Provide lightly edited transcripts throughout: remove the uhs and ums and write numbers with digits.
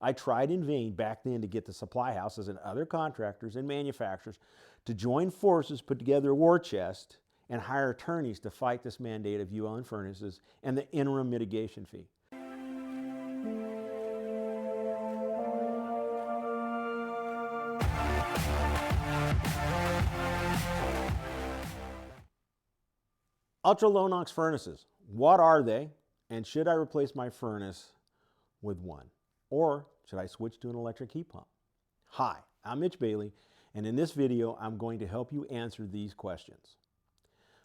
I tried in vain back then to get the supply houses and other contractors and manufacturers to join forces, put together a war chest, and hire attorneys to fight this mandate of UL in furnaces and the interim mitigation fee. Ultra low NOx furnaces. What are they? And should I replace my furnace with one? Or should I switch to an electric heat pump? Hi, I'm Mitch Bailey, and in this video, I'm going to help you answer these questions.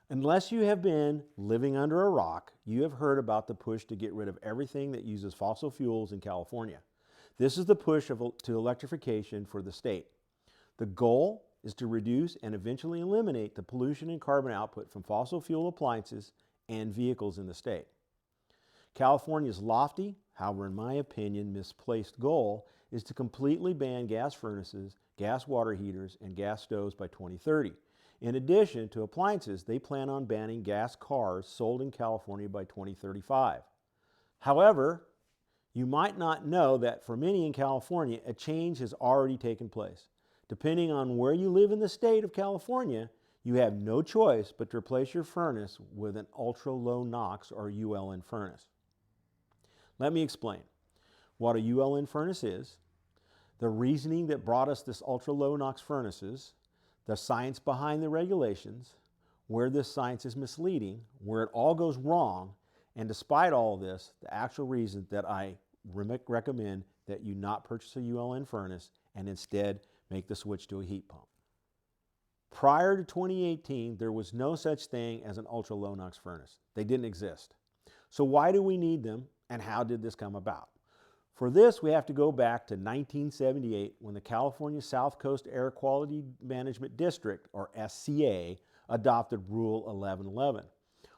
Unless you have been living under a rock, you have heard about the push to get rid of everything that uses fossil fuels in California. This is the push to electrification for the state. The goal is to reduce and eventually eliminate the pollution and carbon output from fossil fuel appliances and vehicles in the state. California's lofty, however in my opinion misplaced goal is to completely ban gas furnaces, gas water heaters, and gas stoves by 2030. In addition to appliances, they plan on banning gas cars sold in California by 2035. However, you might not know that for many in California, a change has already taken place. Depending on where you live in the state of California, you have no choice but to replace your furnace with an ultra-low NOx or ULN furnace. Let me explain what a ULN furnace is, the reasoning that brought us this ultra-low NOx furnaces, the science behind the regulations, where this science is misleading, where it all goes wrong, and despite all of this, the actual reason that I recommend that you not purchase a ULN furnace and instead make the switch to a heat pump. Prior to 2018, there was no such thing as an ultra-low NOx furnace. They didn't exist. So why do we need them, and how did this come about? For this, we have to go back to 1978 when the California South Coast Air Quality Management District, or SCA, adopted Rule 1111.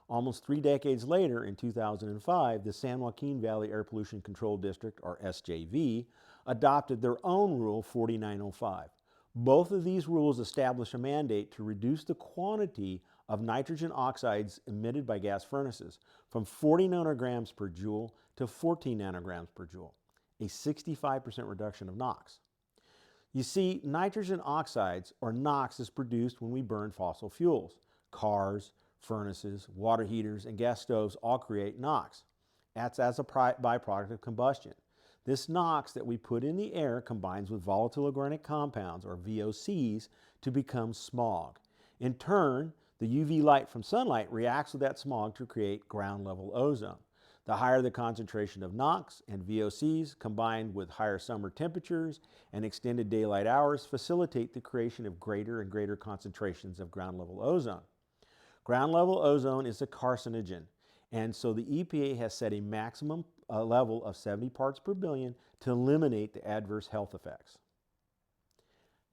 Almost 3 decades later, in 2005, the San Joaquin Valley Air Pollution Control District, or SJV, adopted their own Rule 4905. Both of these rules establish a mandate to reduce the quantity of nitrogen oxides emitted by gas furnaces from 40 nanograms per joule to 14 nanograms per joule, a 65% reduction of NOx. You see, nitrogen oxides, or NOx, is produced when we burn fossil fuels. Cars, furnaces, water heaters, and gas stoves all create NOx. That's as a byproduct of combustion. This NOx that we put in the air combines with volatile organic compounds, or VOCs, to become smog. In turn, the UV light from sunlight reacts with that smog to create ground level ozone. The higher the concentration of NOx and VOCs combined with higher summer temperatures and extended daylight hours facilitate the creation of greater and greater concentrations of ground level ozone. Ground level ozone is a carcinogen, and so the EPA has set a maximum level of 70 parts per billion to eliminate the adverse health effects.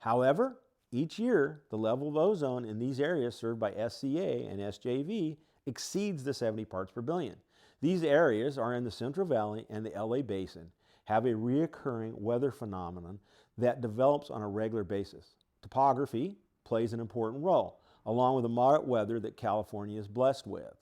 However, each year, the level of ozone in these areas served by SCA and SJV exceeds the 70 parts per billion. These areas are in the Central Valley and the LA Basin, have a reoccurring weather phenomenon that develops on a regular basis. Topography plays an important role, along with the moderate weather that California is blessed with.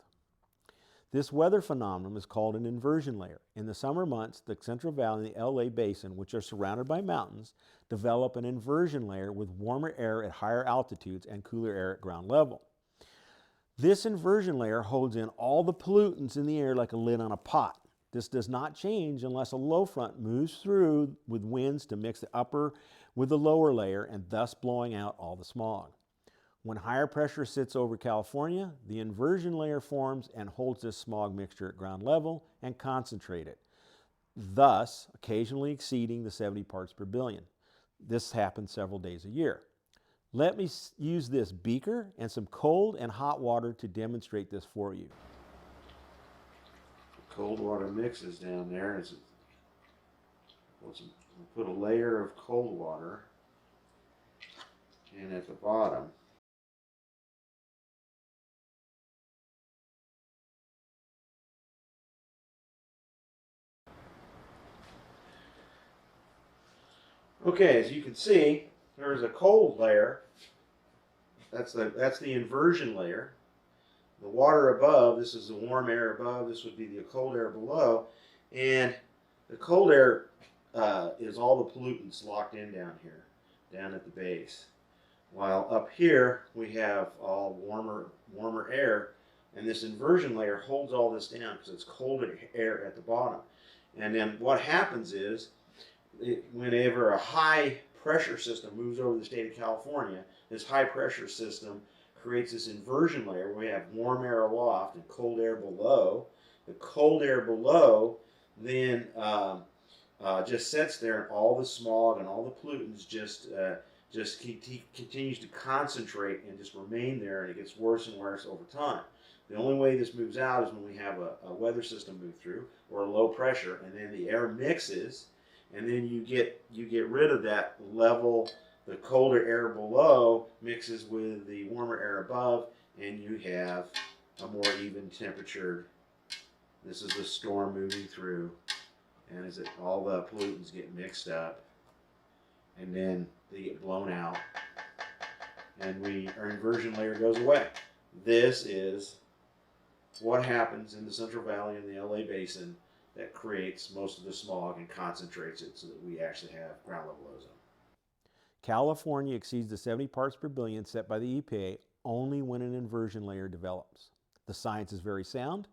This weather phenomenon is called an inversion layer. In the summer months, the Central Valley and the LA Basin, which are surrounded by mountains, develop an inversion layer with warmer air at higher altitudes and cooler air at ground level. This inversion layer holds in all the pollutants in the air like a lid on a pot. This does not change unless a low front moves through with winds to mix the upper with the lower layer and thus blowing out all the smog. When higher pressure sits over California, the inversion layer forms and holds this smog mixture at ground level and concentrate it, thus occasionally exceeding the 70 parts per billion. This happens several days a year. Let me use this beaker and some cold and hot water to demonstrate this for you. Cold water mixes down there. We'll put a layer of cold water in at the bottom. Okay, as you can see, there's a cold layer. That's the inversion layer. The water above, this is the warm air above, this would be the cold air below. And the cold air is all the pollutants locked in down here, down at the base. While up here we have all warmer air, and this inversion layer holds all this down because it's colder air at the bottom. And then what happens is, whenever a high pressure system moves over the state of California, this high pressure system creates this inversion layer where we have warm air aloft and cold air below. The cold air below then just sits there, and all the smog and all the pollutants just continues to concentrate and just remain there, and it gets worse and worse over time. The only way this moves out is when we have a weather system move through, or a low pressure, and then the air mixes, and then you get rid of that level. The colder air below mixes with the warmer air above, and you have a more even temperature. This is the storm moving through, and as all the pollutants get mixed up, and then they get blown out, and our inversion layer goes away. This is what happens in the Central Valley and the LA Basin that creates most of the smog and concentrates it so that we actually have ground level ozone. California exceeds the 70 parts per billion set by the EPA only when an inversion layer develops. The science is very sound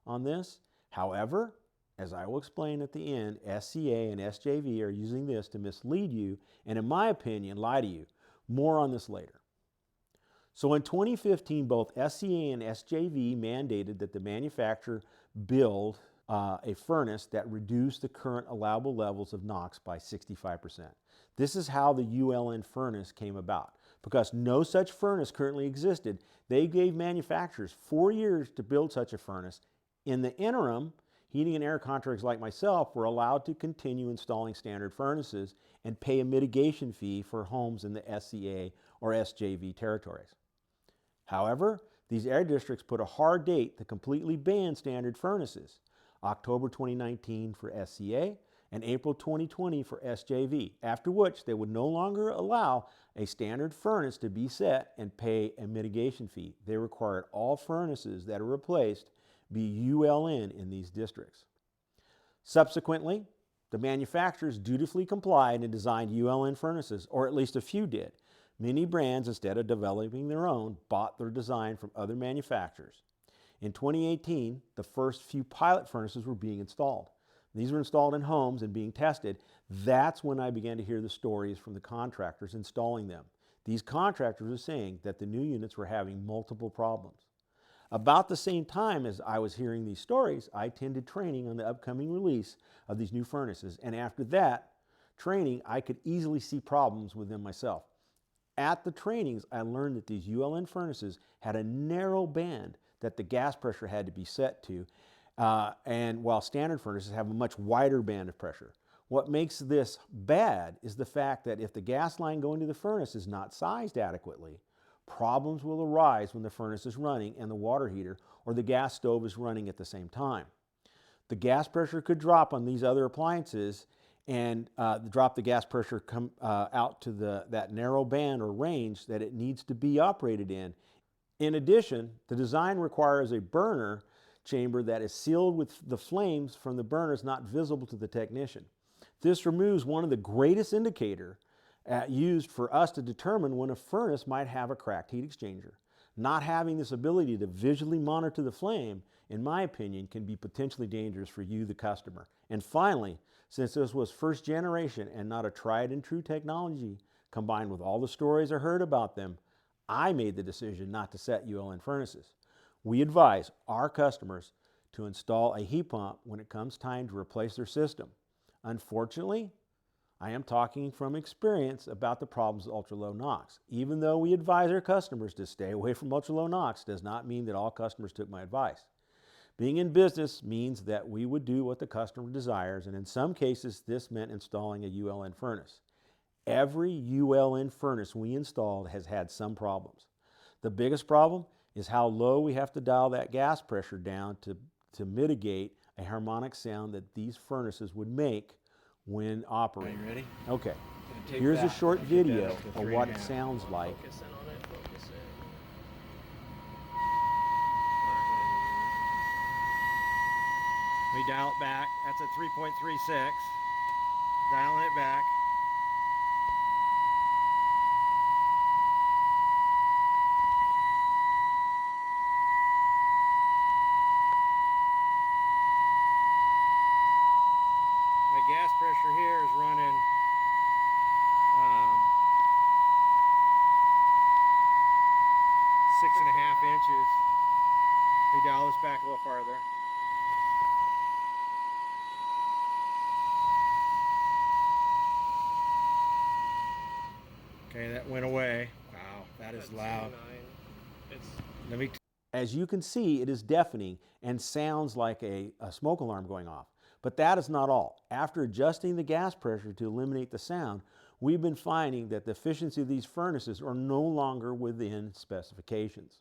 on this. However, as I will explain at the end, SCA and SJV are using this to mislead you and, in my opinion, lie to you. More on this later. So in 2015, both SCA and SJV mandated that the manufacturer build a furnace that reduced the current allowable levels of NOx by 65%. This is how the ULN furnace came about. Because no such furnace currently existed, they gave manufacturers 4 years to build such a furnace. In the interim, heating and air contractors like myself were allowed to continue installing standard furnaces and pay a mitigation fee for homes in the SCA or SJV territories. However, these air districts put a hard date to completely ban standard furnaces, October 2019 for SCA and April 2020 for SJV, after which they would no longer allow a standard furnace to be set and pay a mitigation fee. They required all furnaces that are replaced be ULN in these districts. Subsequently, the manufacturers dutifully complied and designed ULN furnaces, or at least a few did. Many brands, instead of developing their own, bought their design from other manufacturers. In 2018, the first few pilot furnaces were being installed. These were installed in homes and being tested. That's when I began to hear the stories from the contractors installing them. These contractors were saying that the new units were having multiple problems. About the same time as I was hearing these stories, I attended training on the upcoming release of these new furnaces. And after that training, I could easily see problems with them myself. At the trainings, I learned that these ULN furnaces had a narrow band that the gas pressure had to be set to, and while standard furnaces have a much wider band of pressure. What makes this bad is the fact that if the gas line going to the furnace is not sized adequately, problems will arise when the furnace is running and the water heater or the gas stove is running at the same time. The gas pressure could drop on these other appliances and drop the gas pressure out to that narrow band or range that it needs to be operated in. In addition, the design requires a burner chamber that is sealed with the flames from the burners not visible to the technician. This removes one of the greatest indicators used for us to determine when a furnace might have a cracked heat exchanger. Not having this ability to visually monitor the flame, in my opinion, can be potentially dangerous for you, the customer. And finally, since this was first generation and not a tried and true technology, combined with all the stories I heard about them, I made the decision not to set ULN furnaces. We advise our customers to install a heat pump when it comes time to replace their system. Unfortunately, I am talking from experience about the problems with ultra-low NOx. Even though we advise our customers to stay away from ultra-low NOx does not mean that all customers took my advice. Being in business means that we would do what the customer desires, and in some cases this meant installing a ULN furnace. Every ULN furnace we installed has had some problems. The biggest problem is how low we have to dial that gas pressure down to mitigate a harmonic sound that these furnaces would make when operating. Are you ready? Okay, here's a short video of what it sounds like. Focus in on it, focus in. We dial it back. That's at 3.36. dialing it back. My gas pressure here is running 6.5 inches. We dial this back a little farther. Okay, that went away. Wow, that is loud. Let me. As you can see, it is deafening and sounds like a smoke alarm going off. But that is not all. After adjusting the gas pressure to eliminate the sound, we've been finding that the efficiency of these furnaces are no longer within specifications.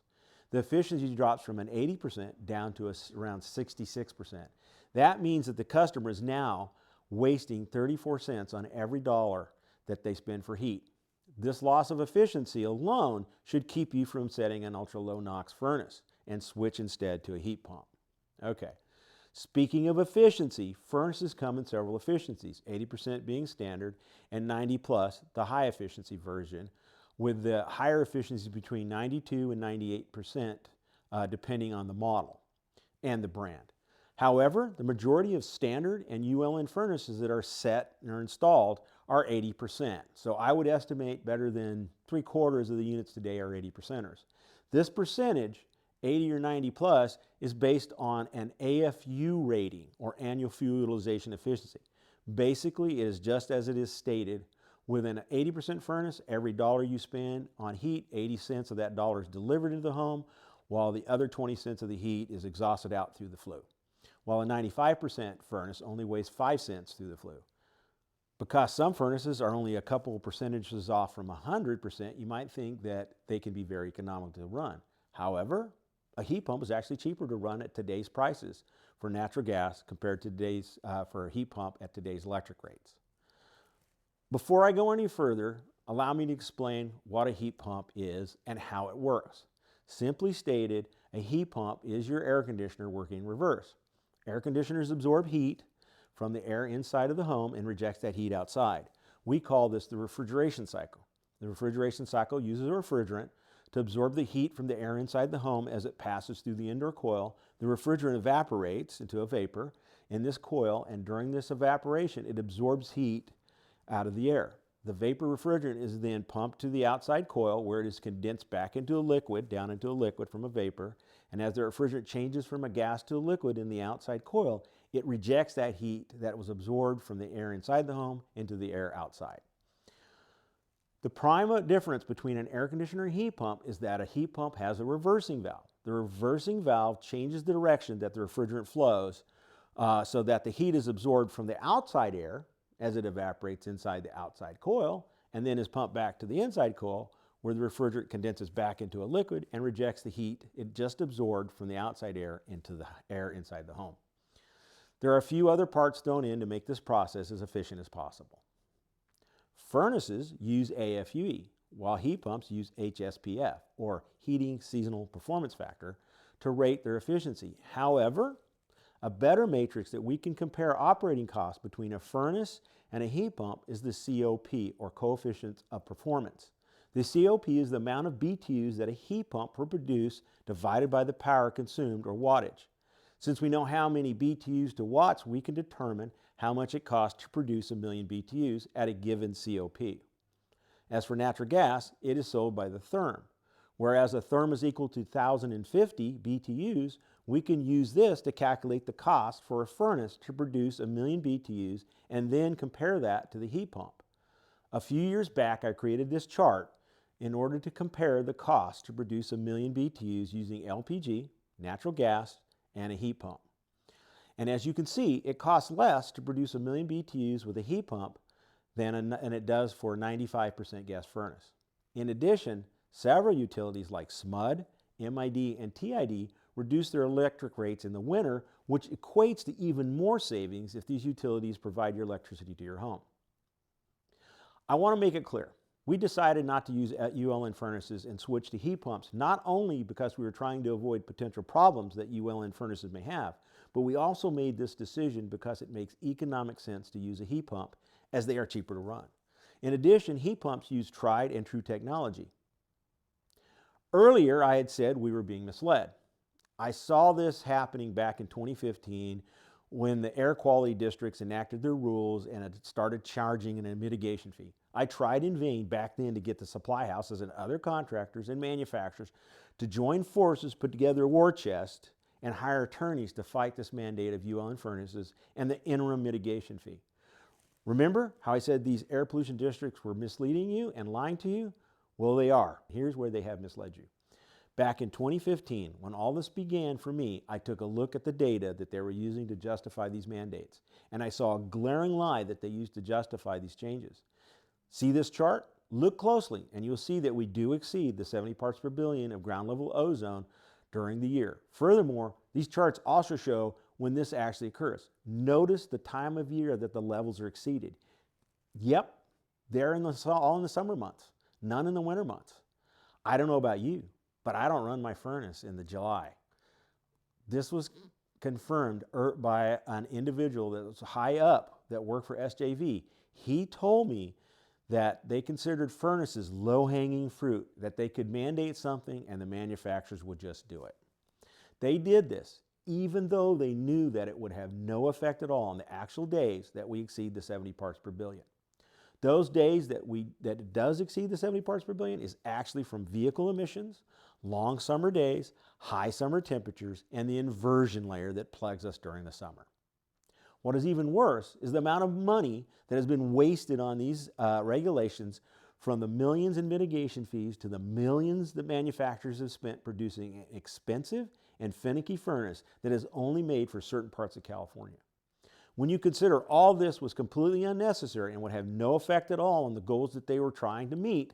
The efficiency drops from an 80% down to around 66%. That means that the customer is now wasting 34 cents on every dollar that they spend for heat. This loss of efficiency alone should keep you from setting an ultra-low NOx furnace and switch instead to a heat pump. Okay, speaking of efficiency, furnaces come in several efficiencies, 80% being standard and 90 plus, the high efficiency version, with the higher efficiency between 92 and 98% depending on the model and the brand. However, the majority of standard and ULN furnaces that are set and are installed are 80%. So I would estimate better than 3/4 of the units today are 80%ers. This percentage, 80 or 90 plus, is based on an AFU rating, or annual fuel utilization efficiency. Basically, it is just as it is stated. With an 80% furnace, every dollar you spend on heat, 80 cents of that dollar is delivered into the home, while the other 20 cents of the heat is exhausted out through the flue. While a 95% furnace only weighs 5 cents through the flue. Because some furnaces are only a couple of percentages off from 100%, you might think that they can be very economical to run. However, a heat pump is actually cheaper to run at today's prices for natural gas compared to today's for a heat pump at today's electric rates. Before I go any further, allow me to explain what a heat pump is and how it works. Simply stated, a heat pump is your air conditioner working in reverse. Air conditioners absorb heat from the air inside of the home and rejects that heat outside. We call this the refrigeration cycle. The refrigeration cycle uses a refrigerant to absorb the heat from the air inside the home as it passes through the indoor coil. The refrigerant evaporates into a vapor in this coil, and during this evaporation, it absorbs heat out of the air. The vapor refrigerant is then pumped to the outside coil where it is condensed back into a liquid, down into a liquid from a vapor. And as the refrigerant changes from a gas to a liquid in the outside coil, it rejects that heat that was absorbed from the air inside the home into the air outside. The prime difference between an air conditioner and heat pump is that a heat pump has a reversing valve. The reversing valve changes the direction that the refrigerant flows so that the heat is absorbed from the outside air as it evaporates inside the outside coil and then is pumped back to the inside coil where the refrigerant condenses back into a liquid and rejects the heat it just absorbed from the outside air into the air inside the home. There are a few other parts thrown in to make this process as efficient as possible. Furnaces use AFUE, while heat pumps use HSPF, or Heating Seasonal Performance Factor, to rate their efficiency. However, a better matrix that we can compare operating costs between a furnace and a heat pump is the COP, or Coefficient of Performance. The COP is the amount of BTUs that a heat pump will produce divided by the power consumed, or wattage. Since we know how many BTUs to watts, we can determine how much it costs to produce 1,000,000 BTUs at a given COP. As for natural gas, it is sold by the therm. Whereas a therm is equal to 1,050 BTUs, we can use this to calculate the cost for a furnace to produce 1,000,000 BTUs and then compare that to the heat pump. A few years back, I created this chart in order to compare the cost to produce 1,000,000 BTUs using LPG, natural gas, and a heat pump. And as you can see, it costs less to produce 1,000,000 BTUs with a heat pump than it does for a 95% gas furnace. In addition, several utilities like SMUD, MID, and TID reduce their electric rates in the winter, which equates to even more savings if these utilities provide your electricity to your home. I want to make it clear. We decided not to use ULN furnaces and switch to heat pumps, not only because we were trying to avoid potential problems that ULN furnaces may have, but we also made this decision because it makes economic sense to use a heat pump as they are cheaper to run. In addition, heat pumps use tried and true technology. Earlier, I had said we were being misled. I saw this happening back in 2015 when the air quality districts enacted their rules and it started charging a mitigation fee. I tried in vain back then to get the supply houses and other contractors and manufacturers to join forces, put together a war chest, and hire attorneys to fight this mandate of UL and furnaces and the interim mitigation fee. Remember how I said these air pollution districts were misleading you and lying to you? Well, they are. Here's where they have misled you. Back in 2015, when all this began for me, I took a look at the data that they were using to justify these mandates, and I saw a glaring lie that they used to justify these changes. See this chart? Look closely, and you'll see that we do exceed the 70 parts per billion of ground level ozone during the year. Furthermore, these charts also show when this actually occurs. Notice the time of year that the levels are exceeded. Yep, they're all in the summer months, none in the winter months. I don't know about you, but I don't run my furnace in the July. This was confirmed by an individual that was high up that worked for SJV. He told me that they considered furnaces low-hanging fruit, that they could mandate something and the manufacturers would just do it. They did this even though they knew that it would have no effect at all on the actual days that we exceed the 70 parts per billion. Those days that it does exceed the 70 parts per billion is actually from vehicle emissions, long summer days, high summer temperatures, and the inversion layer that plagues us during the summer. What is even worse is the amount of money that has been wasted on these regulations, from the millions in mitigation fees to the millions that manufacturers have spent producing an expensive and finicky furnace that is only made for certain parts of California. When you consider all this was completely unnecessary and would have no effect at all on the goals that they were trying to meet,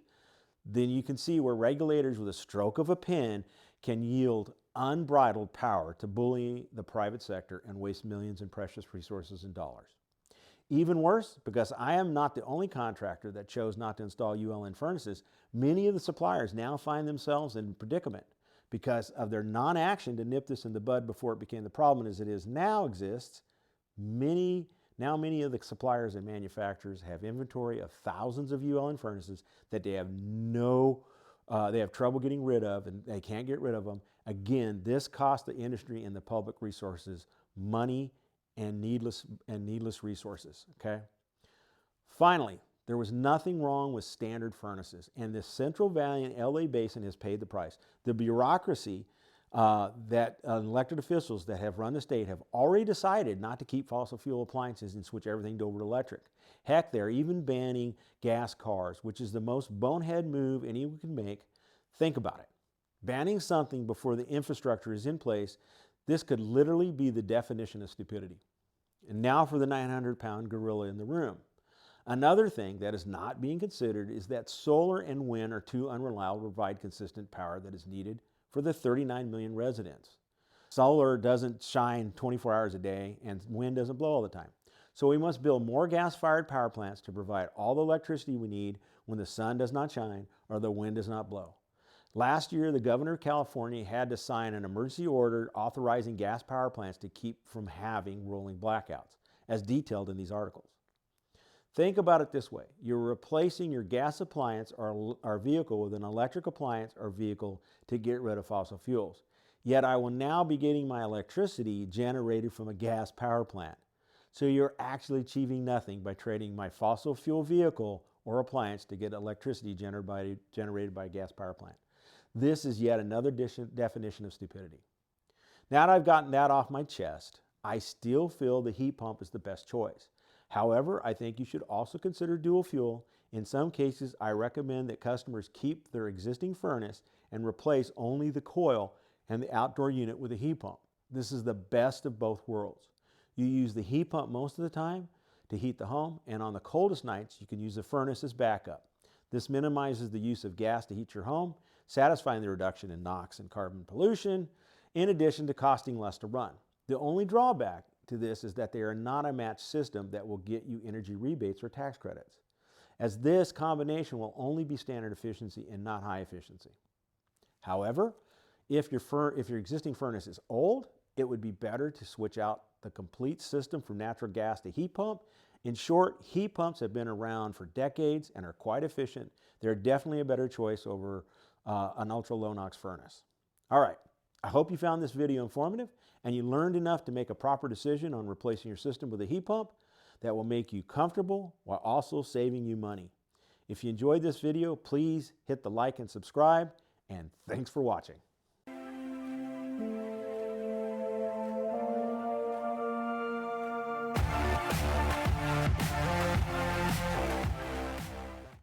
then you can see where regulators with a stroke of a pen can yield unbridled power to bully the private sector and waste millions in precious resources and dollars. Even worse, because I am not the only contractor that chose not to install UL in furnaces, many of the suppliers now find themselves in predicament because of their non-action to nip this in the bud before it became the problem as it is now exists. Many of the suppliers and manufacturers have inventory of thousands of UL in furnaces that they have they have trouble getting rid of, and they can't get rid of them. Again, this costs the industry and the public resources money and needless resources, okay? Finally, there was nothing wrong with standard furnaces, and the Central Valley and LA Basin has paid the price. The bureaucracy that elected officials that have run the state have already decided not to keep fossil fuel appliances and switch everything over to electric. Heck, they're even banning gas cars, which is the most bonehead move anyone can make. Think about it. Banning something before the infrastructure is in place, this could literally be the definition of stupidity. And now for the 900-pound gorilla in the room. Another thing that is not being considered is that solar and wind are too unreliable to provide consistent power that is needed for the 39 million residents. Solar doesn't shine 24 hours a day and wind doesn't blow all the time. So we must build more gas-fired power plants to provide all the electricity we need when the sun does not shine or the wind does not blow. Last year, the governor of California had to sign an emergency order authorizing gas power plants to keep from having rolling blackouts, as detailed in these articles. Think about it this way. You're replacing your gas appliance or vehicle with an electric appliance or vehicle to get rid of fossil fuels. Yet I will now be getting my electricity generated from a gas power plant. So you're actually achieving nothing by trading my fossil fuel vehicle or appliance to get electricity generated by a gas power plant. This is yet another definition of stupidity. Now that I've gotten that off my chest, I still feel the heat pump is the best choice. However, I think you should also consider dual fuel. In some cases, I recommend that customers keep their existing furnace and replace only the coil and the outdoor unit with a heat pump. This is the best of both worlds. You use the heat pump most of the time to heat the home, and on the coldest nights, you can use the furnace as backup. This minimizes the use of gas to heat your home, satisfying the reduction in NOx and carbon pollution, in addition to costing less to run. The only drawback to this is that they are not a matched system that will get you energy rebates or tax credits, as this combination will only be standard efficiency and not high efficiency. However, if your existing furnace is old, it would be better to switch out the complete system from natural gas to heat pump In short, heat pumps have been around for decades and are quite efficient. They're definitely a better choice over an ultra low NOx furnace. All right, I hope you found this video informative and you learned enough to make a proper decision on replacing your system with a heat pump that will make you comfortable while also saving you money. If you enjoyed this video, please hit the like and subscribe, and thanks for watching.